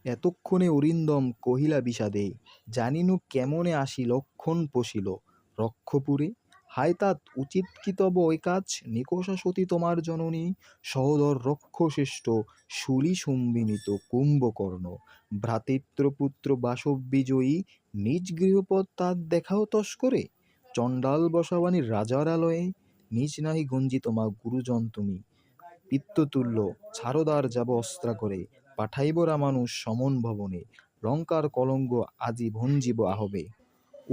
এতক্ষণে অরিন্দম কহিলা বিষাদে, জানিনু কেমনে আসি লক্ষণ পশিল রক্ষপুরে। হায় তাত উচিত কি তব ওই কাজ, নিকষা সতী তোমার জননী, সহোদর রক্ষশ্রেষ্ঠ শূলি সম্বিনীত কুম্ভকর্ণ, ভ্রাতৃত্বপুত্র বাসব বিজয়ী, নিজ গৃহপদ তার দেখাও তস্করে। চণ্ডাল বসাবানি রাজার আলয়ে, নিজ নাহি গঞ্জিত মা গুরুজন তুমি, পিত্ততুল্য ছারদার যাব অস্ত্রা করে, পাঠাইব রামানুজ সমন ভবনে, লঙ্কার কলঙ্ক আজি ভঞ্জিব আহবে।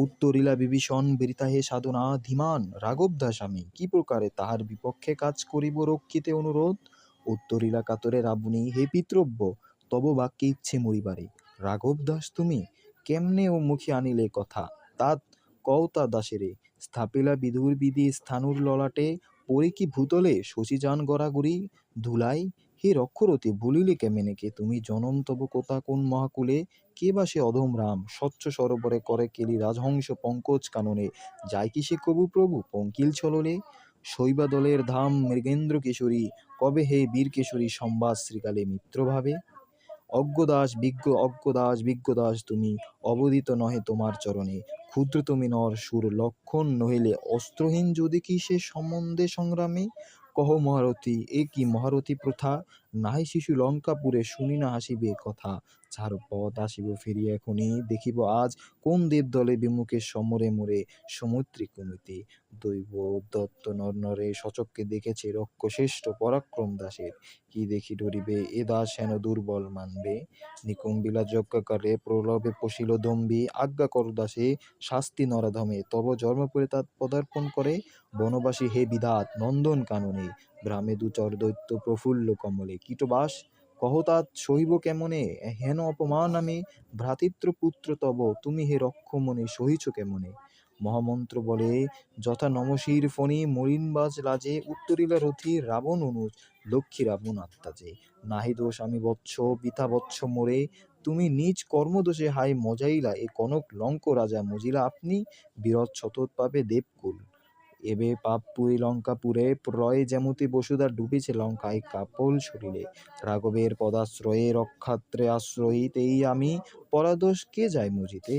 উত্তরিলা বিভীষণ, বৃথা হে সাধনা, ধীমান রাঘবদাস আমি, কি প্রকারে তাহার বিপক্ষে কাজ করিব রক্ষিতে অনুরোধ। উত্তরিলা কাতরে রাবণী, হে পিতৃব্য, তব বাক্যে ইচ্ছে মরিবারে। রাঘবদাস তুমি, কেমনে ও মুখে আনিলে কথা, তাত কওতা দাসেরে। স্থাপিলা বিধুর বিধি স্থানুর ললাটে, পরে কি ভূতলে শশীযান গড়াগড়ি ধুলাই। হে রক্ষরতি, ভুলিলে কেমেনেকে তুমি, জনম তব কোথা কোন মহাকুলে। কে বা সে অধম রাম, স্বচ্ছ সরোবরে করে কেলি রাজহংস পঙ্কজ কাননে, যায় কি সে কবু প্রভু পঙ্কিল ছললে। শৈবা দলের ধাম মৃগেন্দ্র কেশরী, কবে হে বীর কেশরী সম্বাদ শ্রীকালে মিত্রভাবে। অজ্ঞদাস বিজ্ঞদাস তুমি, অবদিত নহে তোমার চরণে, ক্ষুদ্র তুমি নর সুর লক্ষণ নহিলে অস্ত্রহীন যদি কি সে সম্বন্ধে সংগ্রামে। কহ মহারথী, এ কি মহারথী প্রথা, নাহি শিশু লঙ্কাপুরে শুনি না হাসিবে কথা। ছাড় পথ আসিব ফিরিয়া এখনি, দেখিব আজ কোন দেব দলে বিমুখে সমরে মোরে সমুদ্রিক কমিতে। দৈব দত্ত নর নরে সচক্ষে দেখেছে রক্ষশ্রেষ্ঠ পরাক্রম দাসের, কি দেখি ডরিবে এ দাস হেন দুর্বল মানবে। নিকুম্বিলা যজ্ঞাকারে প্রলোভে পশিল দম্ভী, আজ্ঞা কর দাসে শাস্তি নরাধমে, তব জন্মপুরে তাত পদার্পণ করে। বনবাসী হে বিধাত নন্দন কাননে, গ্রামে দুচর দৈত্য প্রফুল্ল কমলে, কীটবাস কহ তাত সহিব কেমনে, হেন অপমান আমি ভ্রাতৃপুত্র তব, তুমি হে রক্ষমণি সহিছ কেমনে। মহামন্ত্র বলে যথা নমশির ফণি, মলিনবাজ লাজে উত্তরিলা রথি রাবণ অনুজ, লক্ষ্মী রাবণ আত্মা যে। নাহি দোষ আমি বৎস, বৃথা বৎস মোরে, তুমি নিজ কর্মদোষে হায় মজাইলা এ কনক লঙ্ক রাজা মজিলা আপনি, বীরৎ শতৎ পাপে দেবকুল। এবে পাপ পুরি লঙ্কাপুরে, প্রলয়ে যেমতি বসুধা ডুবেছে লঙ্কায় কাপল শরীরে। রাঘবের পদাশ্রয়ে রক্ষাত্রে আশ্রয়ীতেই আমি, পরাদোষ কে যায় মুজিতে।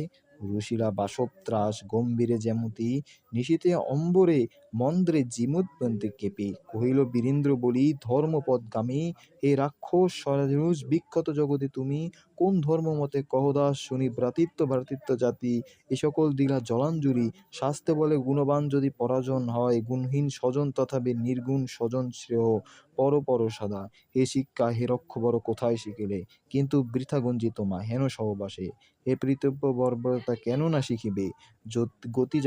রুশিলা বাসব ত্রাস গম্ভীরে যেমতি, নিশীথে অম্বরে মন্দ্রে জিমুৎপন্থী কেঁপে, কহিল বীরেন্দ্র বলি ধর্মপদগামী, হে রাক্ষস সরযুজ বিখ্যাত জগতে তুমি, কোন ধর্মমতে কহ দাস শুনি, ভ্রাতৃত্ব জাতি এ সকল দিলা জলাঞ্জলি। শাস্ত্রে বলে গুণবান যদি পরাজন হয়, গুণহীন স্বজন তথাপি নির্গুণ স্বজন শ্রেয়, পর সদা। হে শিক্ষা হে রক্ষবর কোথায় শিখিলে, কিন্তু বৃথা গঞ্জিত মা হেন সহবাসে। হে পৃতব্য বর্বরতা কেন না শিখিবে, গতি